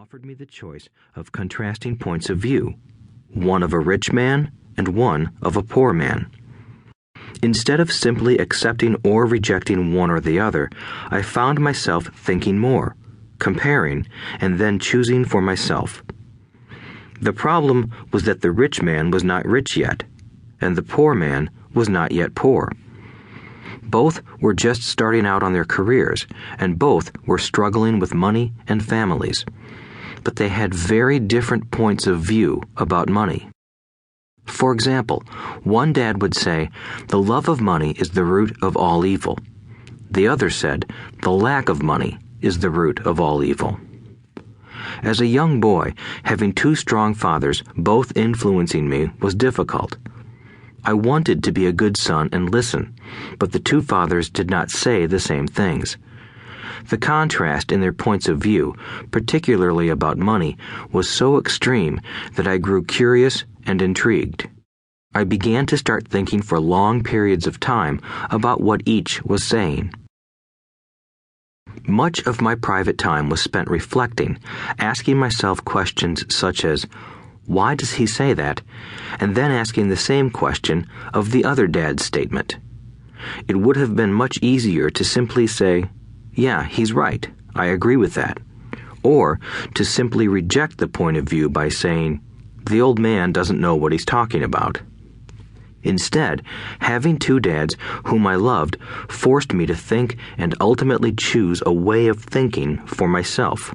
offered me the choice of contrasting points of view, one of a rich man and one of a poor man. Instead of simply accepting or rejecting one or the other, I found myself thinking more, comparing, and then choosing for myself. The problem was that the rich man was not rich yet, and the poor man was not yet poor. Both were just starting out on their careers, and both were struggling with money and families. But they had very different points of view about money. For example, one dad would say, "The love of money is the root of all evil." The other said, "The lack of money is the root of all evil." As a young boy, having two strong fathers, both influencing me, was difficult. I wanted to be a good son and listen, but the two fathers did not say the same things. The contrast in their points of view, particularly about money, was so extreme that I grew curious and intrigued. I began to start thinking for long periods of time about what each was saying. Much of my private time was spent reflecting, asking myself questions such as, "Why does he say that?" and then asking the same question of the other dad's statement. It would have been much easier to simply say, "Yeah, he's right, I agree with that," or to simply reject the point of view by saying, "The old man doesn't know what he's talking about." Instead, having two dads whom I loved forced me to think and ultimately choose a way of thinking for myself.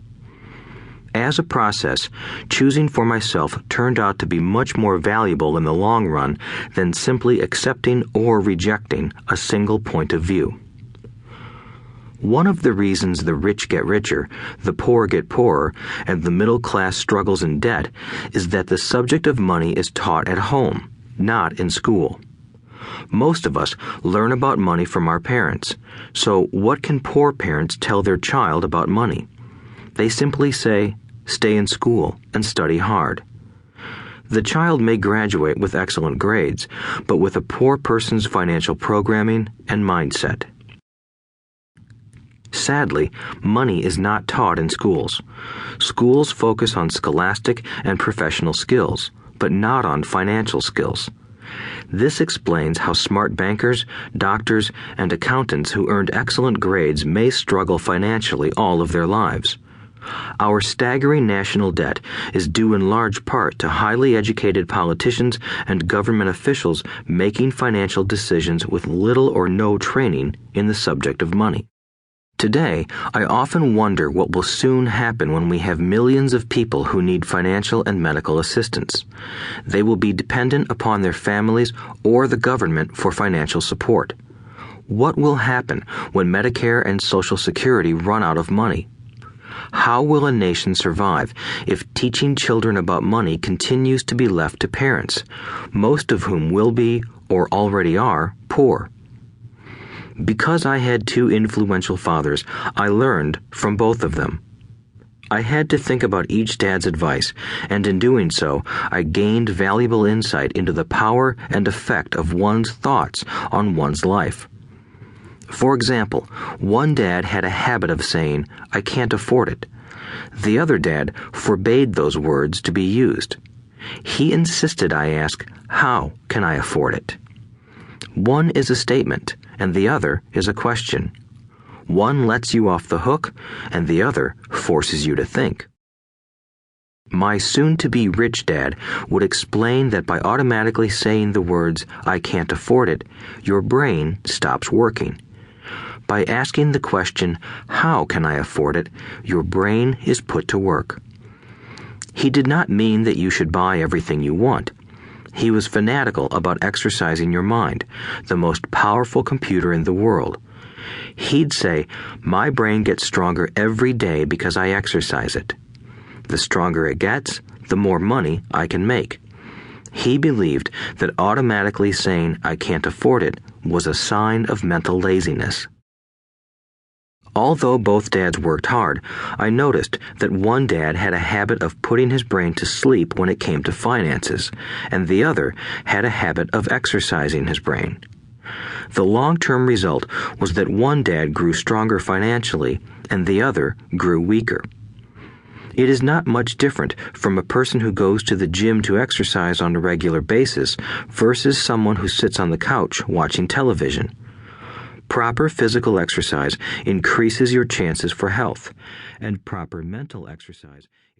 As a process, choosing for myself turned out to be much more valuable in the long run than simply accepting or rejecting a single point of view. One of the reasons the rich get richer, the poor get poorer, and the middle class struggles in debt is that the subject of money is taught at home, not in school. Most of us learn about money from our parents, so what can poor parents tell their child about money? They simply say, "Stay in school and study hard." The child may graduate with excellent grades, but with a poor person's financial programming and mindset. Sadly, money is not taught in schools. Schools focus on scholastic and professional skills, but not on financial skills. This explains how smart bankers, doctors, and accountants who earned excellent grades may struggle financially all of their lives. Our staggering national debt is due in large part to highly educated politicians and government officials making financial decisions with little or no training in the subject of money. Today, I often wonder what will soon happen when we have millions of people who need financial and medical assistance. They will be dependent upon their families or the government for financial support. What will happen when Medicare and Social Security run out of money? How will a nation survive if teaching children about money continues to be left to parents, most of whom will be, or already are, poor? Because I had two influential fathers, I learned from both of them. I had to think about each dad's advice, and in doing so, I gained valuable insight into the power and effect of one's thoughts on one's life. For example, one dad had a habit of saying, "I can't afford it." The other dad forbade those words to be used. He insisted I ask, "How can I afford it?" One is a statement, and the other is a question. One lets you off the hook, and the other forces you to think. My soon-to-be rich dad would explain that by automatically saying the words, "I can't afford it," your brain stops working. By asking the question, "How can I afford it?" your brain is put to work. He did not mean that you should buy everything you want. He was fanatical about exercising your mind, the most powerful computer in the world. He'd say, "My brain gets stronger every day because I exercise it. The stronger it gets, the more money I can make." He believed that automatically saying, "I can't afford it," was a sign of mental laziness. Although both dads worked hard, I noticed that one dad had a habit of putting his brain to sleep when it came to finances, and the other had a habit of exercising his brain. The long-term result was that one dad grew stronger financially and the other grew weaker. It is not much different from a person who goes to the gym to exercise on a regular basis versus someone who sits on the couch watching television. Proper physical exercise increases your chances for health, and proper mental exercise